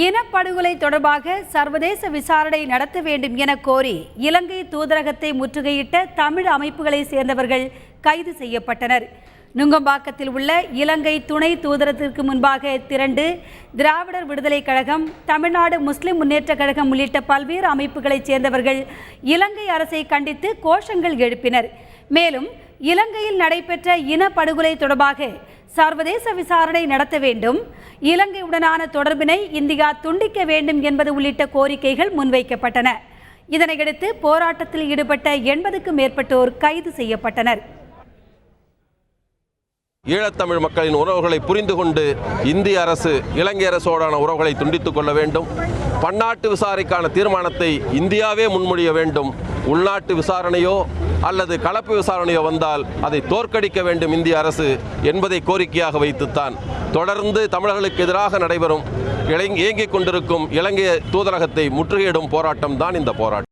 இனப்படுகொலை தொடர்பாக சர்வதேச விசாரணை நடத்த வேண்டும் என கோரி இலங்கை தூதரகத்தை முற்றுகையிட்ட தமிழ் அமைப்புகளை சேர்ந்தவர்கள் கைது செய்யப்பட்டனர். நுங்கம்பாக்கத்தில் உள்ள இலங்கை துணை தூதரகத்திற்கு முன்பாக திரண்டு திராவிடர் விடுதலை கழகம், தமிழ்நாடு முஸ்லிம் முன்னேற்ற கழகம் உள்ளிட்ட பல்வேறு அமைப்புகளைச் சேர்ந்தவர்கள் இலங்கை அரசை கண்டித்து கோஷங்கள் எழுப்பினர். மேலும் இலங்கையில் நடைபெற்ற இனப்படுகொலை தொடர்பாக சர்வதேச விசாரணை நடத்த வேண்டும், இலங்கையுடனான தொடர்பினை இந்தியா துண்டிக்க வேண்டும் என்பது உள்ளிட்ட கோரிக்கைகள் முன்வைக்கப்பட்டன. இதனையடுத்து போராட்டத்தில் ஈடுபட்ட 80க்கும் மேற்பட்டோர் கைது செய்யப்பட்டனர். ஈழத்தமிழ் மக்களின் உறவுகளை புரிந்து கொண்டு இந்திய அரசு இலங்கை அரசோடான உறவுகளை துண்டித்துக் கொள்ள வேண்டும். பன்னாட்டு விசாரணைக்கான தீர்மானத்தை இந்தியாவே முன்மொழிய வேண்டும். உள்நாட்டு விசாரணையோ அல்லது கலப்பு விசாரணையோ வந்தால் அதை தோற்கடிக்க வேண்டும் இந்திய அரசு என்பதை கோரிக்கையாக வைத்துத்தான் தொடர்ந்து தமிழர்களுக்கு எதிராக நடைபெறும் இயங்கிக் கொண்டிருக்கும் இலங்கை தூதரகத்தை முற்றுகையிடும் போராட்டம் தான் இந்த போராட்டம்.